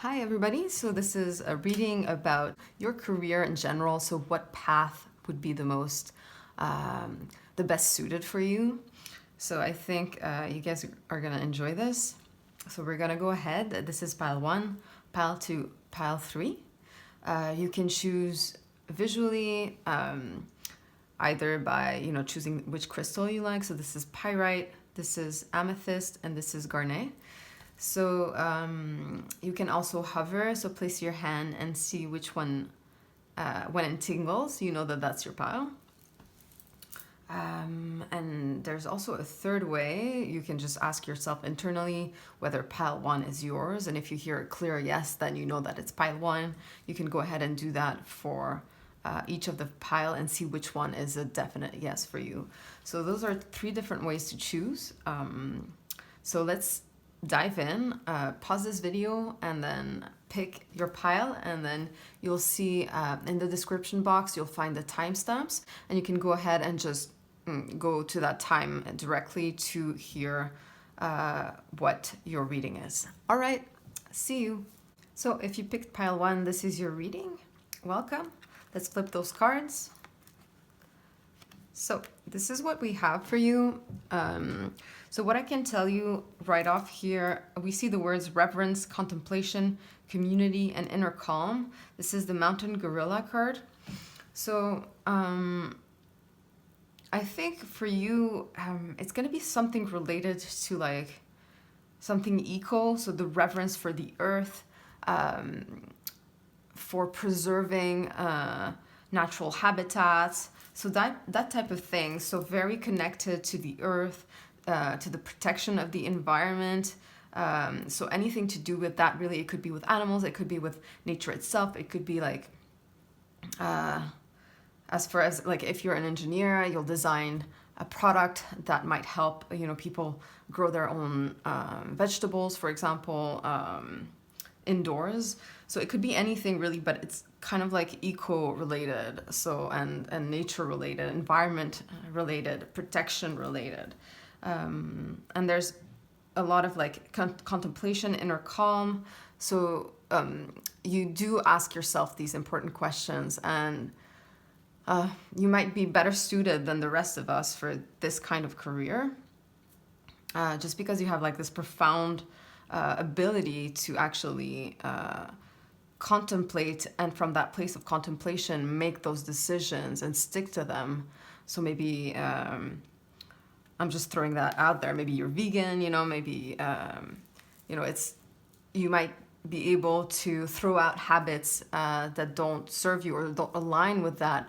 Hi everybody, so this is a reading about your career in general, so what path would be the best suited for you. So I think you guys are gonna enjoy this. So we're gonna go ahead, this is pile 1, pile 2, pile 3. You can choose visually either by choosing which crystal you like. So this is pyrite, this is amethyst, and this is garnet. So you can also hover, so place your hand and see which one, when it tingles, you know that that's your pile. And there's also a third way. You can just ask yourself internally whether pile 1 is yours, and if you hear a clear yes, then you know that it's pile 1. You can go ahead and do that for each of the pile and see which one is a definite yes for you. So those are 3 different ways to choose. So let's dive in, pause this video and then pick your pile, and then you'll see in the description box you'll find the timestamps, and you can go ahead and just go to that time directly to hear what your reading is. All right, see you. So if you picked pile 1, this is your reading. Welcome. Let's flip those cards. So this is what we have for you. So what I can tell you right off here, we see the words reverence, contemplation, community, and inner calm. This is the mountain gorilla card. So I think for you, it's going to be something related to like something eco. So the reverence for the earth, for preserving natural habitats. So that type of thing. So very connected to the earth, to the protection of the environment. So anything to do with that, really, it could be with animals, it could be with nature itself, it could be like, as far as like if you're an engineer, you'll design a product that might help, people grow their own vegetables, for example, indoors. So it could be anything really, but it's kind of like eco-related, so and nature related, environment related, protection related. And there's a lot of like contemplation, inner calm. So you do ask yourself these important questions, and you might be better suited than the rest of us for this kind of career, just because you have like this profound ability to actually contemplate, and from that place of contemplation make those decisions and stick to them. So maybe I'm just throwing that out there. Maybe you're vegan, maybe, it's, you might be able to throw out habits that don't serve you or don't align with that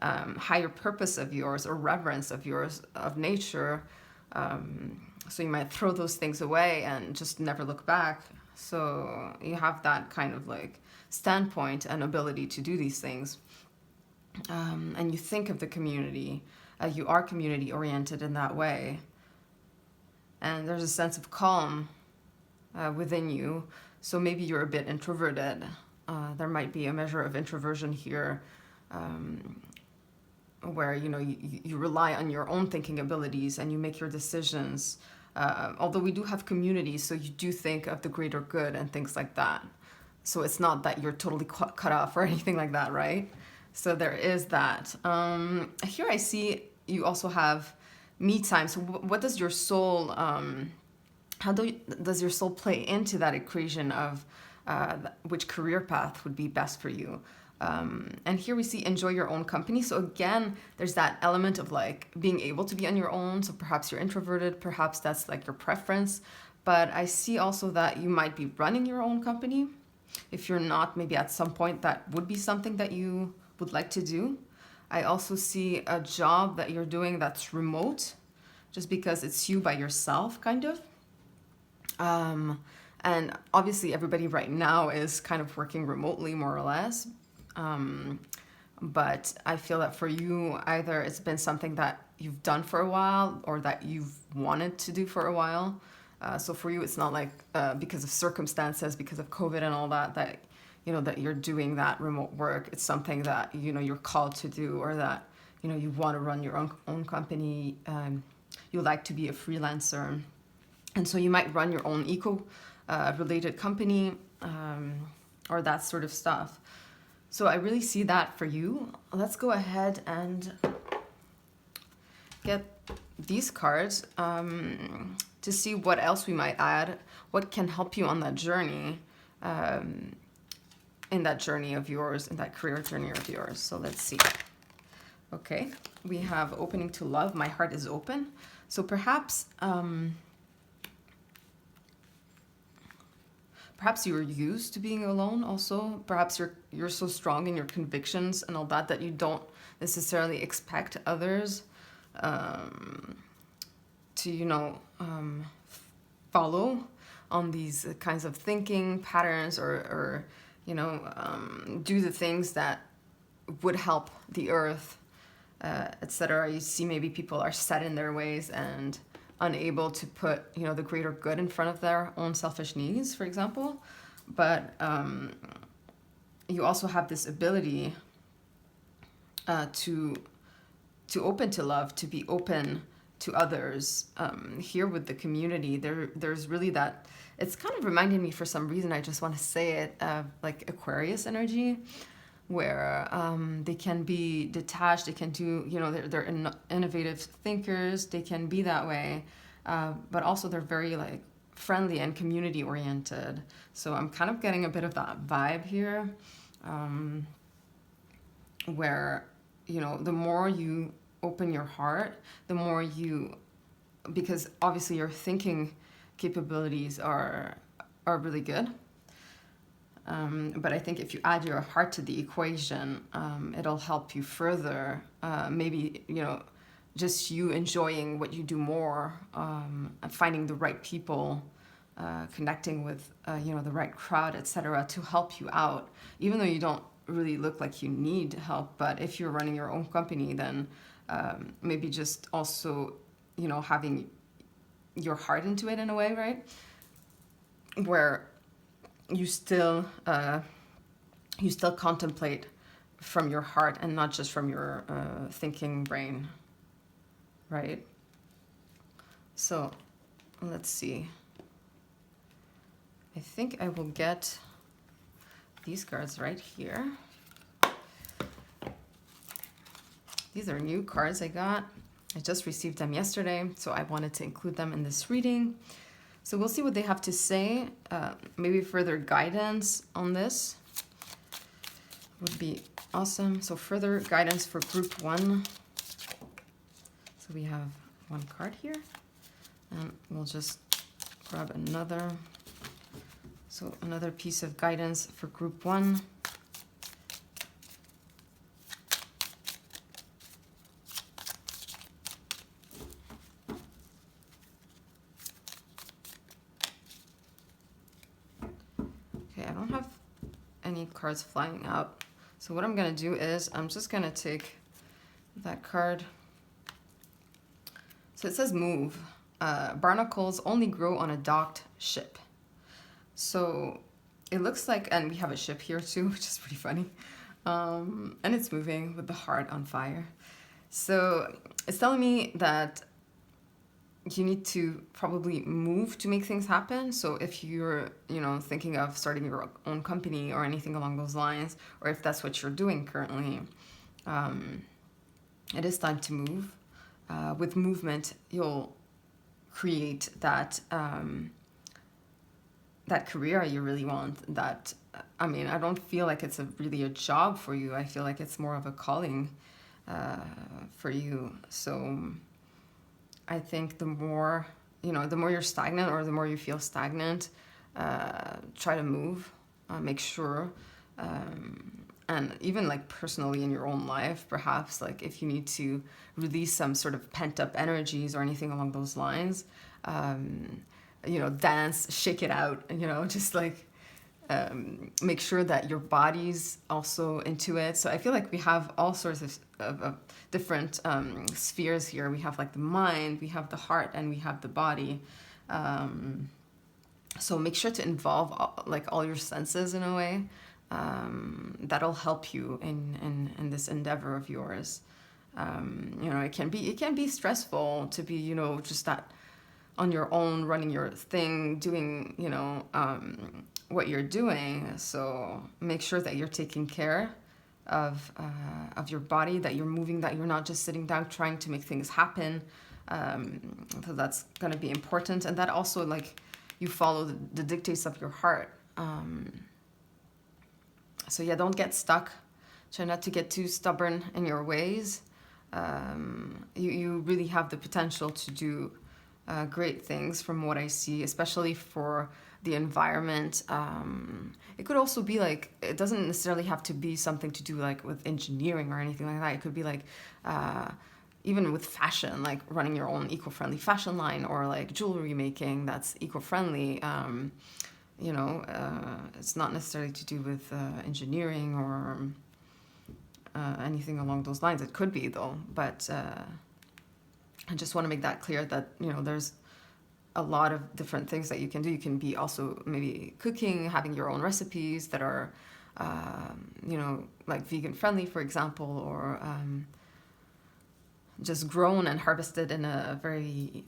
higher purpose of yours or reverence of yours, of nature. So you might throw those things away and just never look back. So you have that kind of like standpoint and ability to do these things. And you think of the community. You are community oriented in that way. And there's a sense of calm within you. So maybe you're a bit introverted. There might be a measure of introversion here, where you rely on your own thinking abilities and you make your decisions. Although we do have communities, so you do think of the greater good and things like that. So it's not that you're totally cut off or anything like that, right? So there is that. Here I see you also have me time. So what does your soul, how does your soul play into that equation of which career path would be best for you? And here we see enjoy your own company. So again, there's that element of like being able to be on your own. So perhaps you're introverted, perhaps that's like your preference. But I see also that you might be running your own company. If you're not, maybe at some point that would be something that you would like to do. I also see a job that you're doing that's remote, just because it's you by yourself, kind of. And obviously everybody right now is kind of working remotely, more or less. But I feel that for you, either it's been something that you've done for a while or that you've wanted to do for a while. So for you, it's not like because of circumstances, because of COVID and all that, that you're doing that remote work. It's something that you're called to do, or that you want to run your own company. You like to be a freelancer, and so you might run your own eco related company, or that sort of stuff. So I really see that for you. Let's go ahead and get these cards to see what else we might add, what can help you on that journey, in that journey of yours, in that career journey of yours. So let's see. Okay, we have opening to love. My heart is open. So perhaps perhaps you're used to being alone also. Perhaps you're so strong in your convictions and all that you don't necessarily expect others to, follow on these kinds of thinking patterns, or do the things that would help the earth, etc. You see maybe people are set in their ways and unable to put, the greater good in front of their own selfish needs, for example. But you also have this ability to open to love, to be open to others. Here with the community, there's really that. It's kind of reminding me, for some reason, I just want to say it, like Aquarius energy, where they can be detached, they can do, they're innovative thinkers, they can be that way, but also they're very like friendly and community oriented. So I'm kind of getting a bit of that vibe here, where, the more you open your heart, the more because obviously your thinking capabilities are really good. But I think if you add your heart to the equation, it'll help you further. Maybe, just you enjoying what you do more, finding the right people, connecting with, the right crowd, etc., to help you out, even though you don't really look like you need help. But if you're running your own company, then maybe just also, having your heart into it in a way, right? Where you still contemplate from your heart and not just from your thinking brain, right? So let's see. I think I will get these cards right here. These are new cards I got. I just received them yesterday, so I wanted to include them in this reading. So we'll see what they have to say. Maybe further guidance on this would be awesome. So further guidance for group 1. So we have one card here, and we'll just grab another. So another piece of guidance for group 1. Cards flying out. So what I'm going to do is I'm just going to take that card. So it says move. Barnacles only grow on a docked ship. So it looks like, and we have a ship here too, which is pretty funny. And it's moving with the heart on fire. So it's telling me that you need to probably move to make things happen. So if you're, thinking of starting your own company or anything along those lines, or if that's what you're doing currently, it is time to move. With movement, you'll create that that career you really want. That, I don't feel like it's really a job for you. I feel like it's more of a calling for you. So I think the more you're stagnant, or the more you feel stagnant, try to move, make sure, and even like personally in your own life, perhaps like if you need to release some sort of pent up energies or anything along those lines, dance, shake it out, just like make sure that your body's also into it. So I feel like we have all sorts of different spheres here. We have like the mind, we have the heart, and we have the body. So make sure to involve all your senses in a way. That'll help you in this endeavor of yours. It can be stressful to be, just that on your own, running your thing, doing, what you're doing. So make sure that you're taking care of your body, that you're moving, that you're not just sitting down trying to make things happen. So that's going to be important. And that also, like, you follow the dictates of your heart. So yeah, don't get stuck. Try not to get too stubborn in your ways. You really have the potential to do great things from what I see, especially for the environment. It could also be like, it doesn't necessarily have to be something to do like with engineering or anything like that. It could be like even with fashion, like running your own eco-friendly fashion line, or like jewelry making that's eco-friendly. It's not necessarily to do with engineering or anything along those lines. It could be though, but I just want to make that clear that, there's a lot of different things that you can do. You can be also maybe cooking, having your own recipes that are, like vegan friendly, for example, or just grown and harvested in a very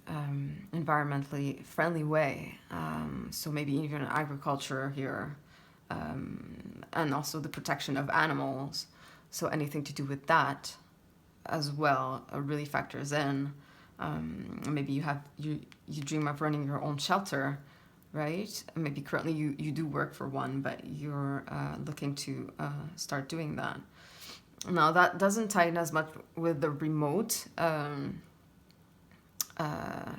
environmentally friendly way. So maybe even agriculture here, and also the protection of animals. So anything to do with that as well really factors in. Maybe you dream of running your own shelter, right? Maybe currently you do work for one, but you're looking to start doing that. Now that doesn't tie in as much with the remote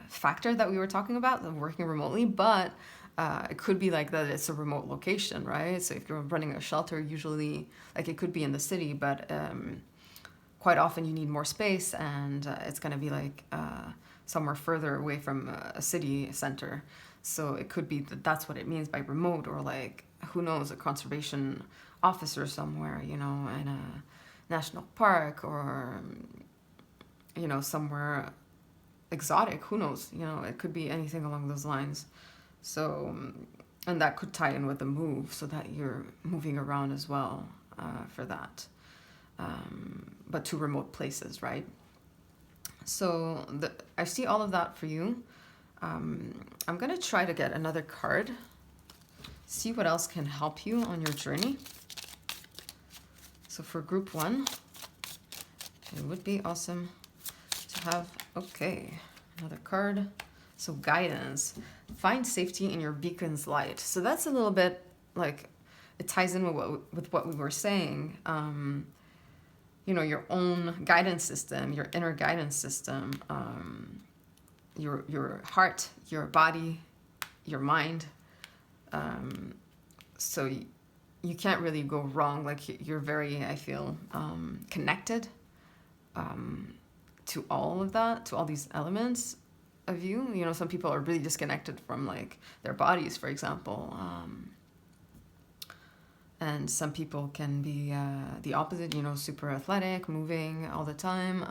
factor that we were talking about, the working remotely, but it could be like that it's a remote location, right? So if you're running a shelter, usually, like, it could be in the city, but quite often you need more space, and it's going to be like somewhere further away from a city center. So it could be that that's what it means by remote, or like, who knows, a conservation officer somewhere, in a national park, or, somewhere exotic, who knows, it could be anything along those lines. So, and that could tie in with the move, so that you're moving around as well for that. But to remote places, right? So I see all of that for you. I'm going to try to get another card, see what else can help you on your journey. So for group 1, it would be awesome to have, okay, another card. So guidance, find safety in your beacon's light. So that's a little bit like, it ties in with what we were saying. Your own guidance system, your inner guidance system, your heart, your body, your mind. So you can't really go wrong. Like, you're very, I feel, connected to all of that, to all these elements of you. Some people are really disconnected from, like, their bodies, for example. And some people can be the opposite, super athletic, moving all the time,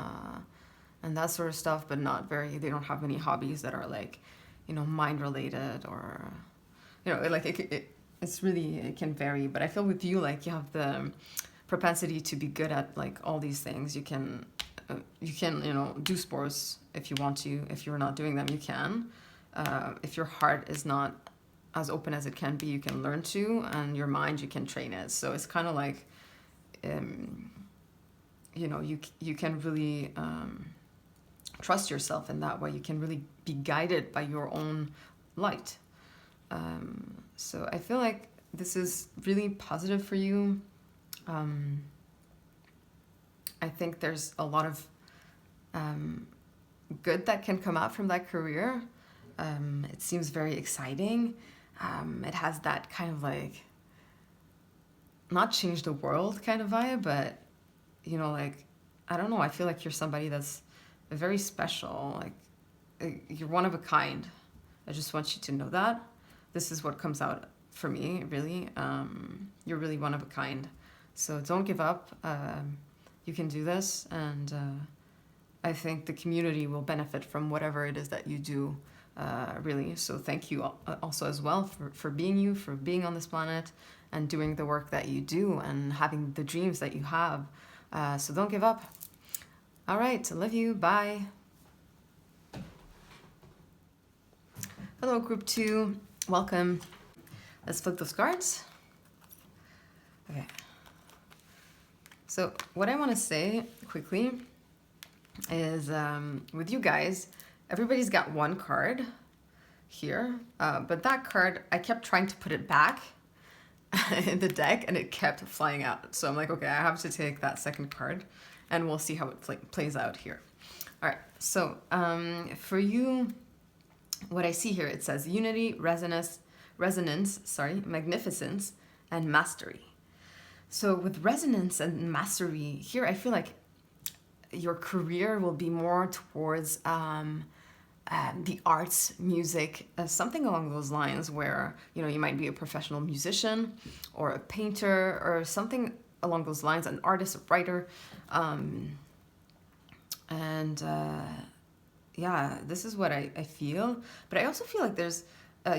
and that sort of stuff, but they don't have any hobbies that are like, mind related, or, like it can vary. But I feel with you, like, you have the propensity to be good at, like, all these things. You can, do sports if you want to. If you're not doing them, you can. If your heart is not as open as it can be, you can learn to, and your mind, you can train it. So it's kind of like, you can really trust yourself in that way. You can really be guided by your own light. So I feel like this is really positive for you. I think there's a lot of good that can come out from that career. It seems very exciting. It has that kind of like, not change the world kind of vibe, but, like, I don't know, I feel like you're somebody that's very special. Like, you're one of a kind. I just want you to know that. This is what comes out for me, really. You're really one of a kind. So don't give up. You can do this, and I think the community will benefit from whatever it is that you do. Really. So thank you also as well for being you, for being on this planet, and doing the work that you do, and having the dreams that you have. So don't give up. All right. Love you. Bye. Hello, group 2. Welcome. Let's flip those cards. Okay. So what I want to say quickly is with you guys, everybody's got one card here, but that card, I kept trying to put it back in the deck and it kept flying out. So I'm like, okay, I have to take that second card and we'll see how it plays out here. All right, so for you, what I see here, it says unity, resonance, magnificence, and mastery. So with resonance and mastery here, I feel like your career will be more towards the arts, music, something along those lines where, you might be a professional musician or a painter or something along those lines, an artist, a writer. Yeah, this is what I feel. But I also feel like there's,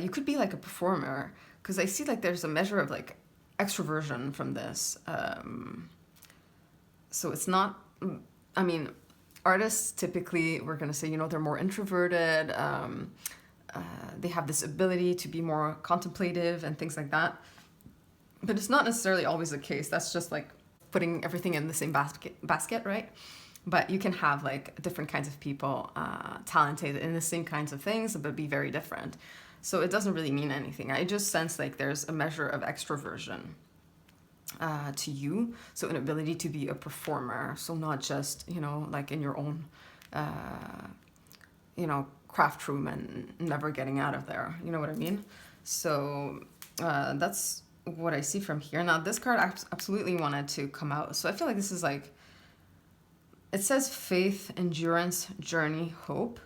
you could be like a performer, because I see like there's a measure of like extroversion from this. So it's not, artists typically, we're going to say, they're more introverted. They have this ability to be more contemplative and things like that. But it's not necessarily always the case. That's just like putting everything in the same basket, right? But you can have like different kinds of people talented in the same kinds of things, but be very different. So it doesn't really mean anything. I just sense like there's a measure of extroversion to you. So an ability to be a performer. So not just, like in your own, craft room and never getting out of there. You know what I mean? So that's what I see from here. Now this card absolutely wanted to come out. So I feel like this is like, it says faith, endurance, journey, hope.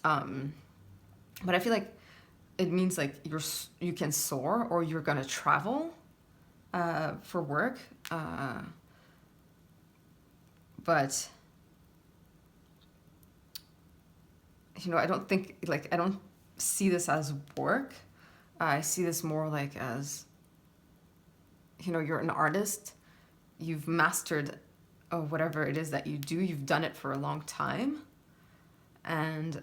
But I feel like it means like you can soar or you're gonna travel for work. But I don't think I don't see this as work. I see this more like as you're an artist. You've mastered whatever it is that you do. You've done it for a long time, and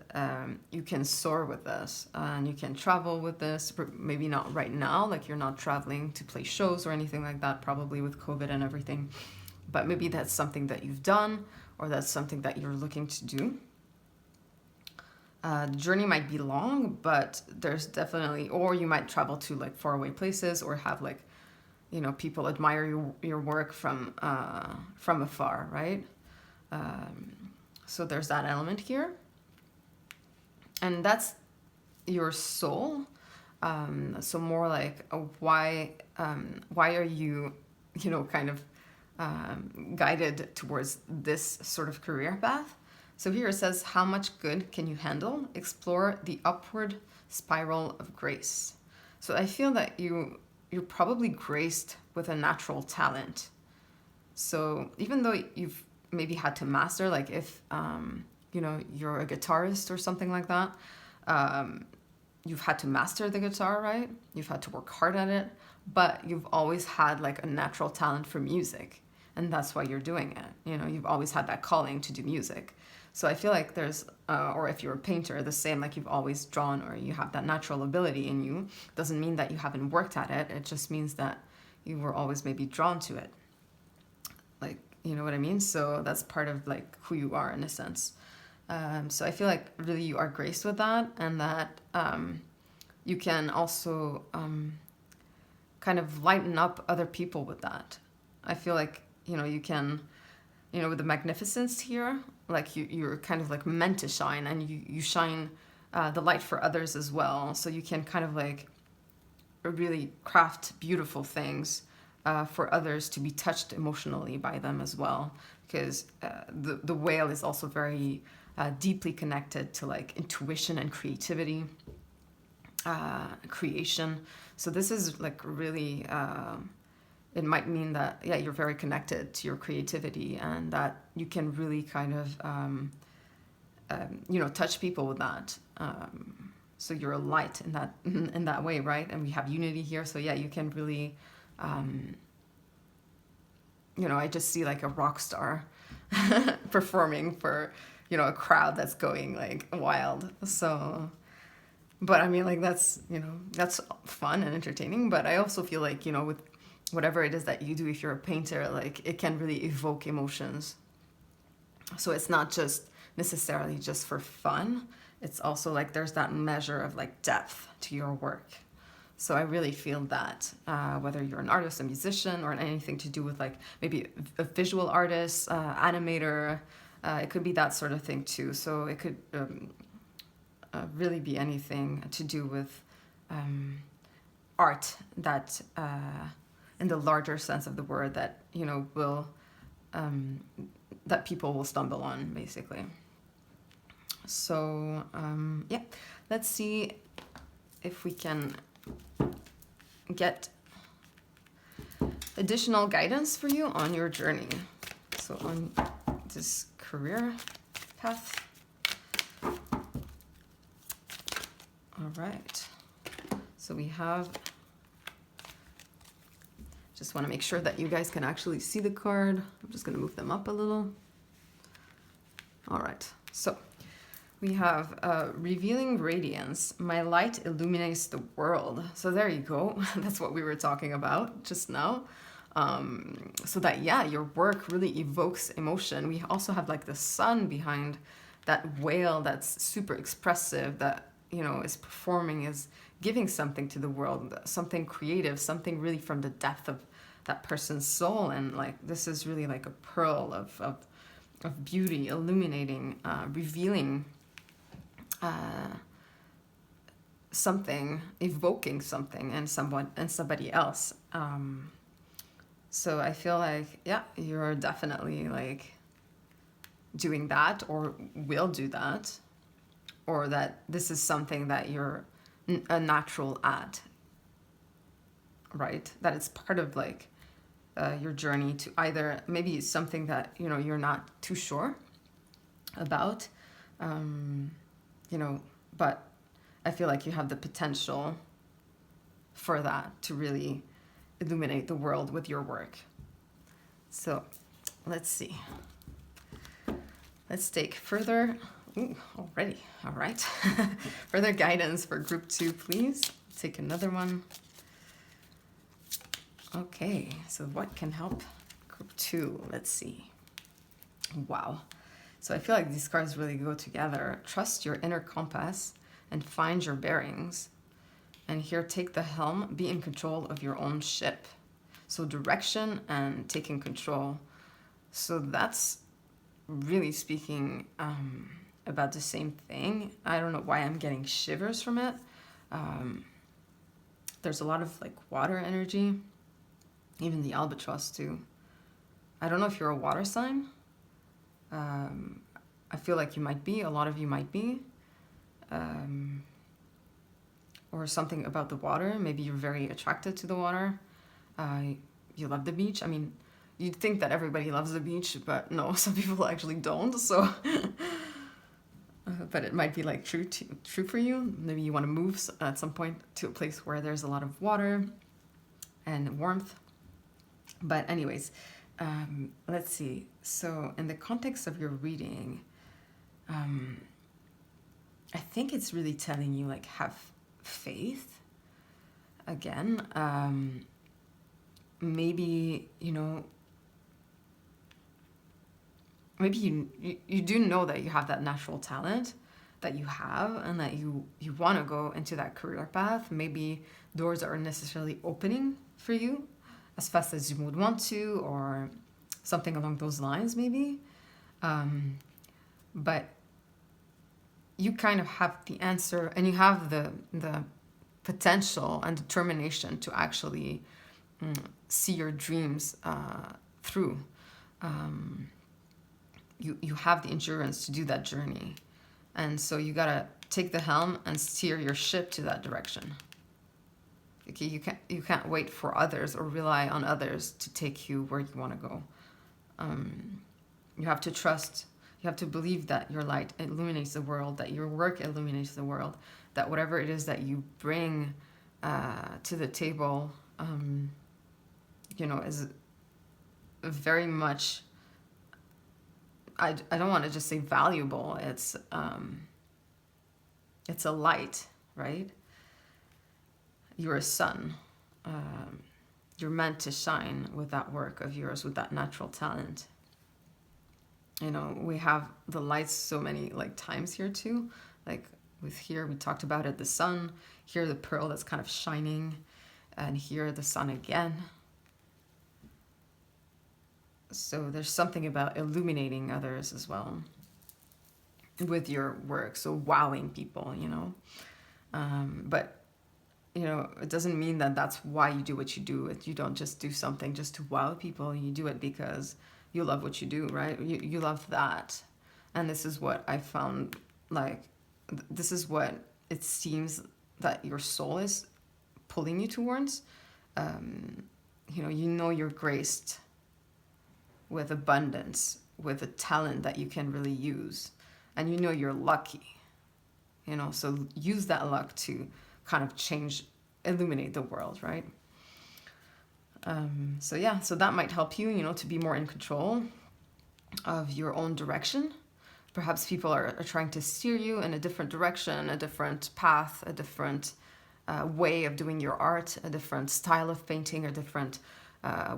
you can soar with this, and you can travel with this. Maybe not right now, like you're not traveling to play shows or anything like that, probably with COVID and everything, but maybe that's something that you've done, or that's something that you're looking to do. The journey might be long, but there's definitely, or you might travel to like faraway places, or have like people admire your work from afar, right? So there's that element here. And that's your soul. So more like, why are you, kind of guided towards this sort of career path? So here it says, how much good can you handle? Explore the upward spiral of grace. So I feel that you're probably graced with a natural talent. So even though you've maybe had to master, like if, you're a guitarist or something like that, you've had to master the guitar, right? You've had to work hard at it, but you've always had like a natural talent for music. And that's why you're doing it. You've always had that calling to do music. So I feel like there's, or if you're a painter, the same, like you've always drawn or you have that natural ability in you. Doesn't mean that you haven't worked at it. It just means that you were always maybe drawn to it. Like, you know what I mean? So that's part of like who you are in a sense. So I feel like really you are graced with that, and that you can also kind of lighten up other people with that. I feel like, you can, with the magnificence here, like you're kind of like meant to shine, and you shine the light for others as well. So you can kind of like really craft beautiful things for others to be touched emotionally by them as well. Because the whale is also very deeply connected to like intuition and creativity, creation. So this is like really, it might mean that, yeah, you're very connected to your creativity, and that you can really kind of, touch people with that. So you're a light in that way, right? And we have unity here. So yeah, you can really, I just see like a rock star performing for, a crowd that's going like wild. So, But I mean, like, that's, that's fun and entertaining. But I also feel like, with whatever it is that you do, if you're a painter, like, it can really evoke emotions. So it's not just necessarily just for fun. It's also like there's that measure of like depth to your work. So I really feel that whether you're an artist, a musician, or anything to do with like maybe a visual artist, animator, it could be that sort of thing too. So it could really be anything to do with art that, in the larger sense of the word, that will that people will stumble on, basically. So yeah, let's see if we can get additional guidance for you on your journey. So on this career path. All right. So we have, just want to make sure that you guys can actually see the card. I'm just going to move them up a little. All right. So we have revealing radiance. My light illuminates the world. So there you go. That's what we were talking about just now. So that, yeah, your work really evokes emotion. We also have like the sun behind that whale that's super expressive, that, is performing, is giving something to the world, something creative, something really from the depth of that person's soul. And like, this is really like a pearl of beauty, illuminating, revealing something, evoking something in someone and somebody else. So I feel like, yeah, you're definitely like doing that, or will do that, or that this is something that you're a natural at, right? That it's part of like your journey to either maybe something that, you're not too sure about, but I feel like you have the potential for that to really illuminate the world with your work. So let's see. Let's take further, already, all right. Further guidance for group 2, please. Take another one. Okay, so what can help group 2? Let's see. Wow. So I feel like these cards really go together. Trust your inner compass and find your bearings. And here, take the helm, be in control of your own ship. So direction and taking control. So that's really speaking about the same thing. I don't know why I'm getting shivers from it. There's a lot of like water energy, even the albatross too. I don't know if you're a water sign. I feel like you might be, a lot of you might be. Or something about the water. Maybe you're very attracted to the water. You love the beach. I mean, you'd think that everybody loves the beach, but no, some people actually don't. So, but it might be like true for you. Maybe you want to move at some point to a place where there's a lot of water and warmth. But anyways, let's see. So in the context of your reading, I think it's really telling you like have faith again. Maybe maybe you do know that you have that natural talent that you have, and that you want to go into that career path. Maybe doors aren't necessarily opening for you as fast as you would want to, or something along those lines maybe, but you kind of have the answer, and you have the potential and determination to actually see your dreams through. You have the endurance to do that journey, and so you gotta take the helm and steer your ship to that direction. Okay, you can't wait for others or rely on others to take you where you want to go. You have to trust. You have to believe that your light illuminates the world, that your work illuminates the world, that whatever it is that you bring to the table, is very much, I don't want to just say valuable. It's a light, right? You're a sun. You're meant to shine with that work of yours, with that natural talent. You know, we have the lights so many like times here too. Like with here, we talked about it, the sun. Here, the pearl that's kind of shining. And here, the sun again. So there's something about illuminating others as well with your work. So wowing people, you know. But, you know, it doesn't mean that that's why you do what you do. You don't just do something just to wow people. You do it because you love what you do, right? You love that. And this is what I found, like, this is what it seems that your soul is pulling you towards. You know you're graced with abundance, with a talent that you can really use. And you know you're lucky, you know, so use that luck to kind of illuminate the world, right? So that might help you, you know, to be more in control of your own direction. Perhaps people are trying to steer you in a different direction, a different path, a different way of doing your art, a different style of painting, a different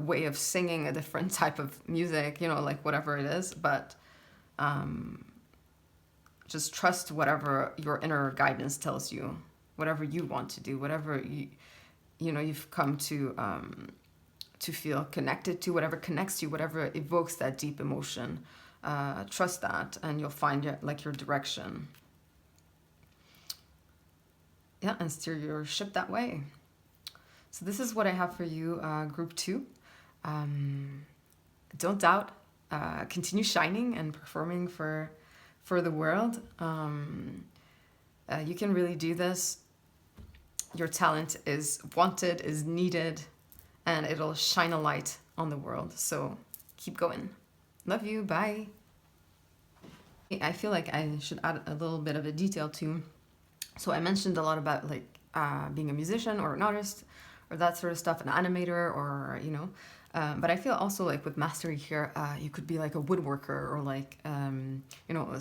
way of singing, a different type of music, you know, like whatever it is. But just trust whatever your inner guidance tells you, whatever you want to do, whatever you've come to feel connected to, whatever connects you, whatever evokes that deep emotion. Trust that, and you'll find your direction. Yeah, and steer your ship that way. So this is what I have for you, group 2. Don't doubt. Continue shining and performing for the world. You can really do this. Your talent is wanted, is needed, and it'll shine a light on the world. So keep going. Love you. Bye. I feel like I should add a little bit of a detail too. So I mentioned a lot about being a musician or an artist or that sort of stuff, an animator, or but I feel also like with mastery here, you could be like a woodworker or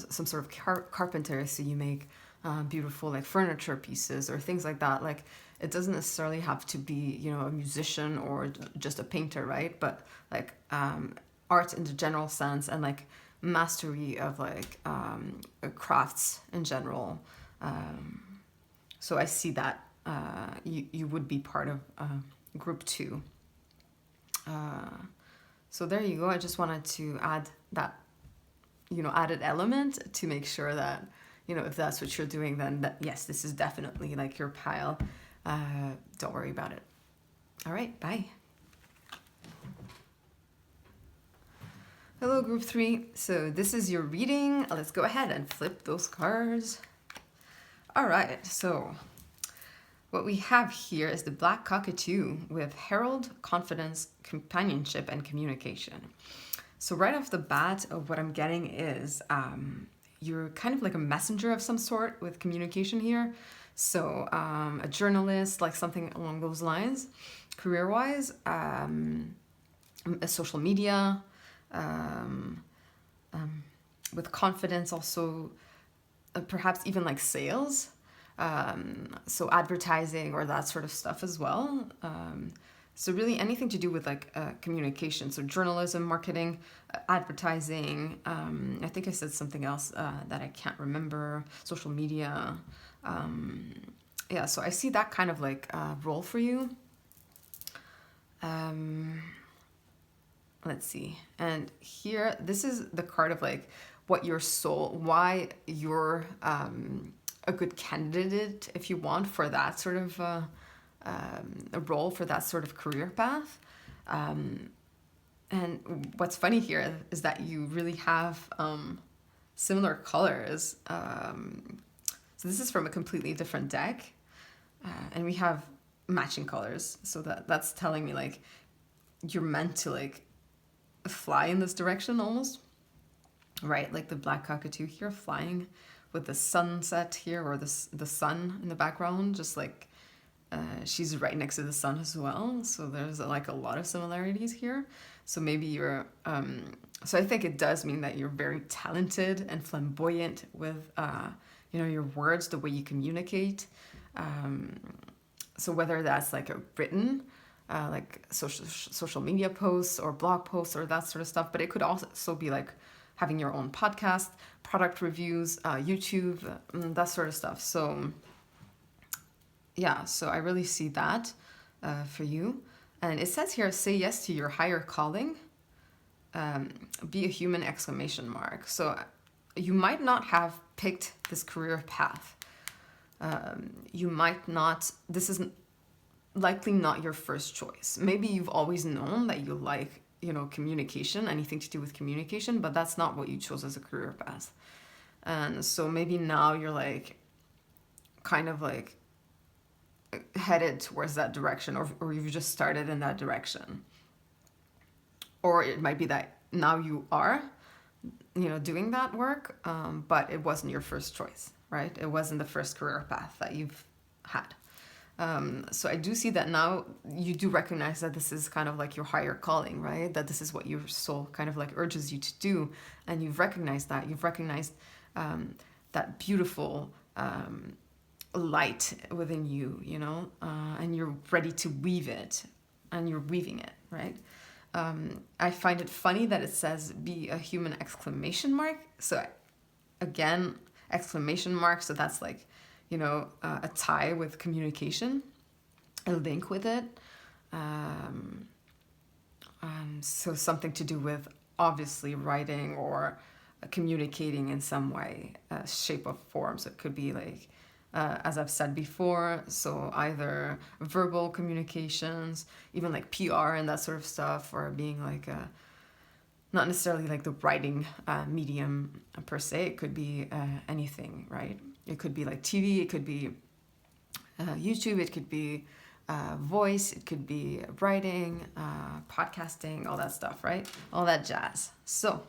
some sort of carpenter. So you make beautiful like furniture pieces or things like that. Like it doesn't necessarily have to be a musician or just a painter, right? But like art in the general sense, and like mastery of crafts in general. So I see that you would be part of group 2. So there you go. I just wanted to add that added element to make sure that if that's what you're doing, then yes, this is definitely like your pile. Don't worry about it. All right, bye. Hello, group 3. So this is your reading. Let's go ahead and flip those cards. All right, so what we have here is the Black Cockatoo with Herald, Confidence, Companionship, and Communication. So right off the bat, what I'm getting is you're kind of like a messenger of some sort with communication here. So a journalist, like something along those lines. Career-wise, social media, with confidence also, perhaps even like sales, so advertising or that sort of stuff as well. So really anything to do with like communication, so journalism, marketing, advertising. I think I said something else that I can't remember, social media. So I see that kind of like role for you. Let's see. And here, this is the card of like what your soul, why you're a good candidate, if you want, for that sort of a role, for that sort of career path. And what's funny here is that you really have similar colors. So this is from a completely different deck. And we have matching colors. So that's telling me like you're meant to like fly in this direction almost, right? Like the Black Cockatoo here flying with the sunset here, or the sun in the background, just like she's right next to the sun as well. So there's like a lot of similarities here. So maybe you're so I think it does mean that you're very talented and flamboyant with your words, the way you communicate. So whether that's like a written, like social media posts or blog posts or that sort of stuff, but it could also be like having your own podcast, product reviews, YouTube, that sort of stuff. So yeah, so I really see that for you. And it says here, say yes to your higher calling. Be a human exclamation mark. So you might not have picked this career path. You might not, this is likely not your first choice. Maybe you've always known that you like, communication, anything to do with communication, but that's not what you chose as a career path. And so maybe now you're like, kind of like headed towards that direction, or you've just started in that direction. Or it might be that now you are, doing that work, but it wasn't your first choice, right? It wasn't the first career path that you've had. So I do see that now you do recognize that this is kind of like your higher calling, right? That this is what your soul kind of like urges you to do. And you've recognized that. You've recognized that beautiful light within you, and you're ready to weave it. And you're weaving it, right? I find it funny that it says be a human exclamation mark. So again, exclamation mark. So that's like, a tie with communication, a link with it. So something to do with obviously writing or communicating in some way, shape or form. So it could be like, as I've said before, so either verbal communications, even like PR and that sort of stuff, or being like not necessarily like the writing medium per se. It could be anything, right? It could be like TV, it could be YouTube, it could be voice, it could be writing, podcasting, all that stuff, right? All that jazz. So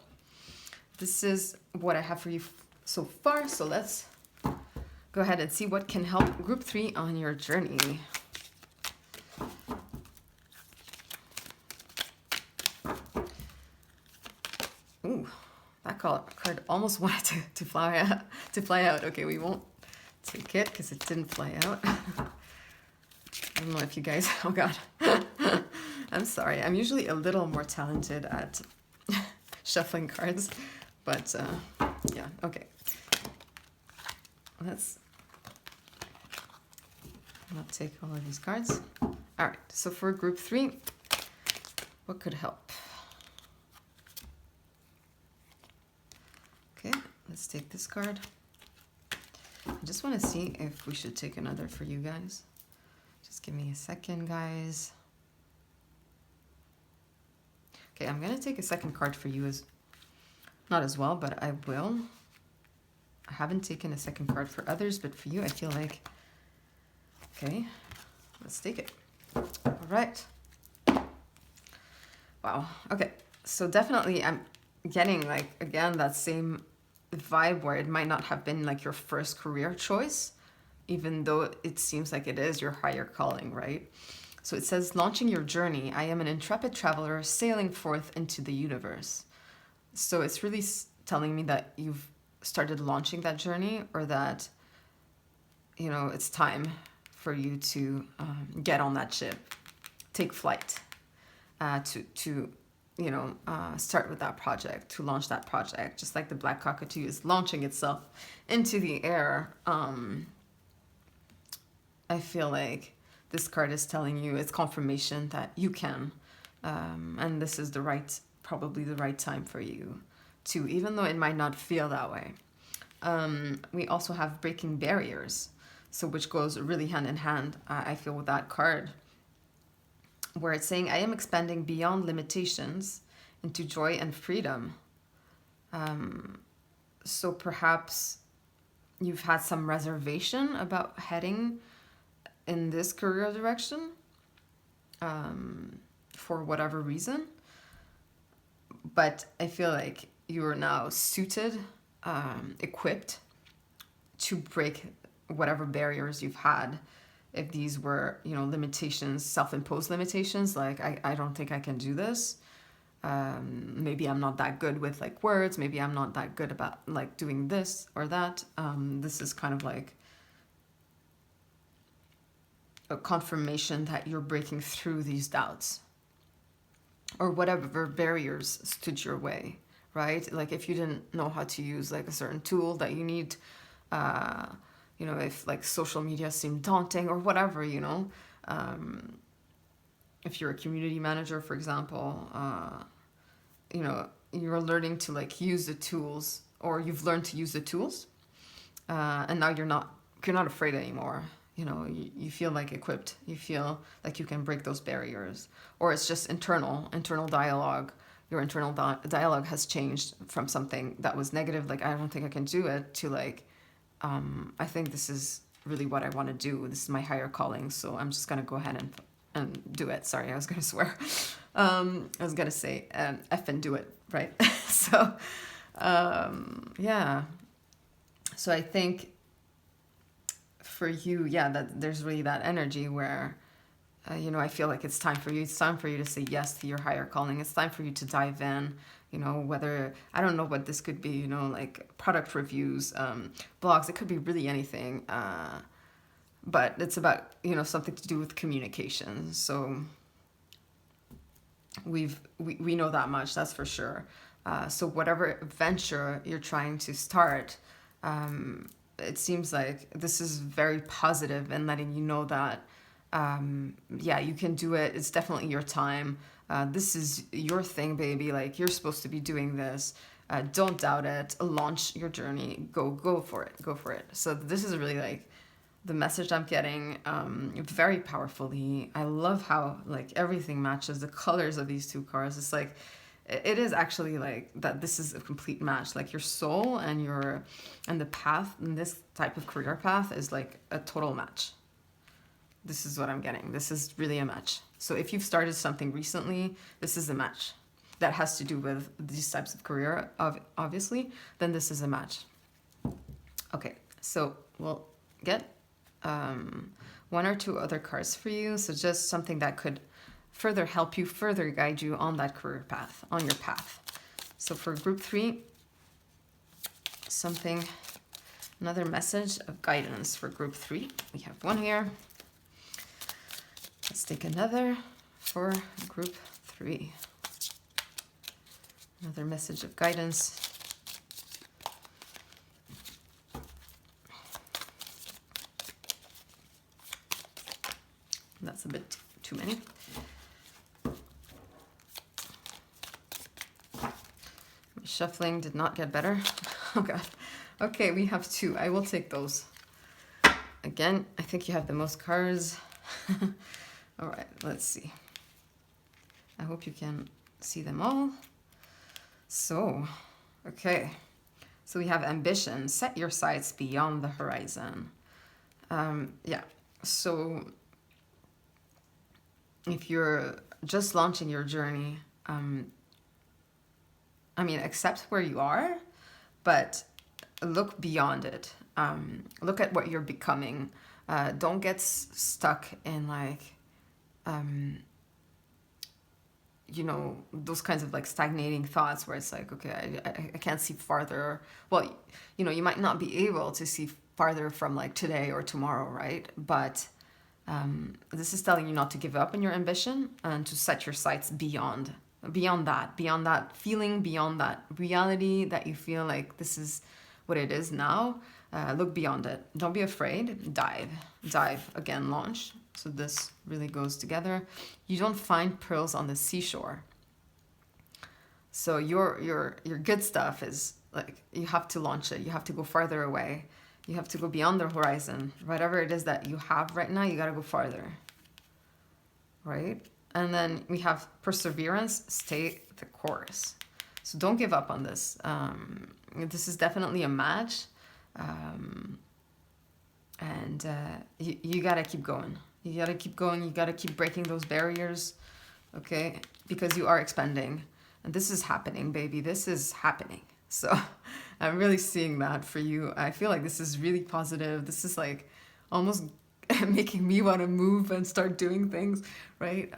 this is what I have for you so far. So let's go ahead and see what can help group 3 on your journey. Ooh, that card almost wanted to fly out. Okay, we won't take it because it didn't fly out. I don't know if you guys, oh God. I'm sorry. I'm usually a little more talented at shuffling cards, but yeah, okay. Let's not take all of these cards. All right, so for group 3, what could help? Okay, let's take this card. I just want to see if we should take another for you guys. Just give me a second, guys. Okay, I'm going to take a second card for you not as well, but I will. I haven't taken a second card for others, but for you, I feel like, okay, let's take it. All right. Wow. Okay. So definitely I'm getting like, again, that same vibe where it might not have been like your first career choice, even though it seems like it is your higher calling, right? So it says, launching your journey. I am an intrepid traveler sailing forth into the universe. So it's really telling me that you've started launching that journey, or that, it's time for you to get on that ship, take flight, to start with that project, to launch that project, just like the black cockatoo is launching itself into the air. I feel like this card is telling you, it's confirmation that you can, and this is probably the right time for you to, even though it might not feel that way. We also have breaking barriers, so which goes really hand in hand, I feel, with that card, where it's saying, I am expanding beyond limitations into joy and freedom. So perhaps you've had some reservation about heading in this career direction, for whatever reason. But I feel like you are now suited, equipped to break whatever barriers you've had. If these were, limitations, self-imposed limitations, like I don't think I can do this. Maybe I'm not that good with like words. Maybe I'm not that good about like doing this or that. This is kind of like a confirmation that you're breaking through these doubts or whatever barriers stood your way, right? Like if you didn't know how to use like a certain tool that you need, you know, if like social media seemed daunting or whatever, you know, if you're a community manager, for example, you know, you're learning to like use the tools, or you've learned to use the tools, and now you're not afraid anymore. You know, you feel like equipped. You feel like you can break those barriers. Or it's just internal dialogue. Your internal dialogue has changed from something that was negative, like I don't think I can do it, to like, I think this is really what I want to do. This is my higher calling, so I'm just gonna go ahead and do it. Sorry, I was gonna swear. I was gonna say F and do it, right? So yeah. So I think for you, yeah, that there's really that energy where, you know, I feel like it's time for you. It's time for you to say yes to your higher calling. It's time for you to dive in, you know, whether, I don't know what this could be, you know, like product reviews, blogs, it could be really anything. But it's about, you know, something to do with communication. So we know that much, that's for sure. So whatever venture you're trying to start, it seems like this is very positive in letting you know that, yeah, you can do it. It's definitely your time. This is your thing, baby. Like, you're supposed to be doing this. Don't doubt it. Launch your journey. Go for it. Go for it. So this is really like the message I'm getting, very powerfully. I love how like everything matches, the colors of these two cards. It's like, it is actually like that this is a complete match. Like your soul and the path, and this type of career path is like a total match. This is what I'm getting. This is really a match. So if you've started something recently, this is a match that has to do with these types of career, obviously, then this is a match. Okay, so we'll get one or two other cards for you. So just something that could further help you, further guide you on that career path, on your path. So for group 3, another message of guidance for group 3. We have one here. Let's take another for group 3. Another message of guidance. That's a bit too many. My shuffling did not get better. Oh God. Okay, we have 2. I will take those. Again, I think you have the most cards. All right, let's see. I hope you can see them all. So, okay. So we have ambition. Set your sights beyond the horizon. Yeah. So if you're just launching your journey, I mean, accept where you are, but look beyond it. Look at what you're becoming. Don't get stuck in like, you know, those kinds of like stagnating thoughts where it's like, okay, I can't see farther. Well, you know, you might not be able to see farther from like today or tomorrow, right? But this is telling you not to give up on your ambition and to set your sights beyond that feeling, beyond that reality that you feel like this is what it is now. Look beyond it. Don't be afraid. Dive again. Launch. So this really goes together. You don't find pearls on the seashore. So your good stuff is like, you have to launch it. You have to go farther away. You have to go beyond the horizon. Whatever it is that you have right now, you got to go farther. Right? And then we have perseverance. Stay the course. So don't give up on this. This is definitely a match. And you got to keep going. You got to keep going. You got to keep breaking those barriers. Okay? Because you are expanding. And this is happening, baby. This is happening. So I'm really seeing that for you. I feel like this is really positive. This is like almost making me want to move and start doing things, right?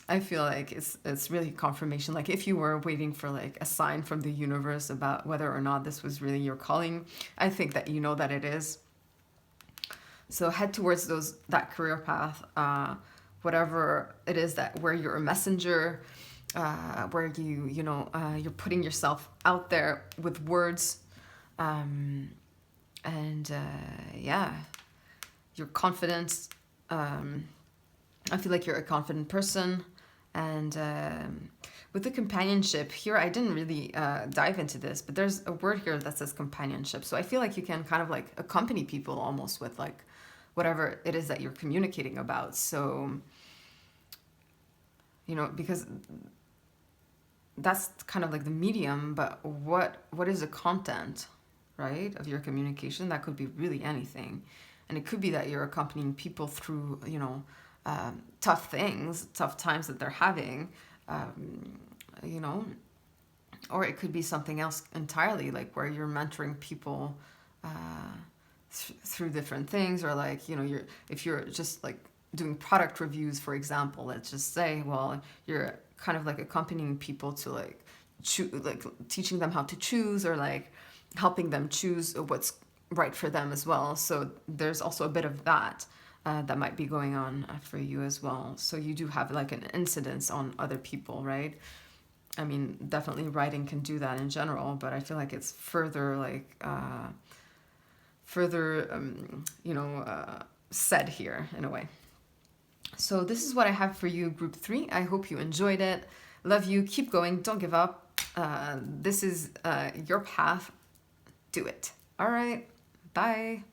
I feel like it's really confirmation. Like if you were waiting for like a sign from the universe about whether or not this was really your calling, I think that you know that it is. So head towards that career path, whatever it is that where you're a messenger, where you're putting yourself out there with words, and yeah, you're confident. I feel like you're a confident person. And with the companionship here, I didn't really dive into this, but there's a word here that says companionship. So I feel like you can kind of like accompany people almost with like whatever it is that you're communicating about. So, because that's kind of like the medium, but what is the content, right, of your communication? That could be really anything. And it could be that you're accompanying people through, tough things, tough times that they're having, or it could be something else entirely, like where you're mentoring people through different things, or like, if you're just like doing product reviews, for example, let's just say, well, you're kind of like accompanying people to like teaching them how to choose, or like helping them choose what's right for them as well. So there's also a bit of that that might be going on for you as well. So you do have like an incidence on other people, right? I mean, definitely writing can do that in general, but I feel like it's further like said here in a way. So this is what I have for you, group 3. I hope you enjoyed it. Love you. Keep going. Don't give up. This is your path. Do it. All right. Bye.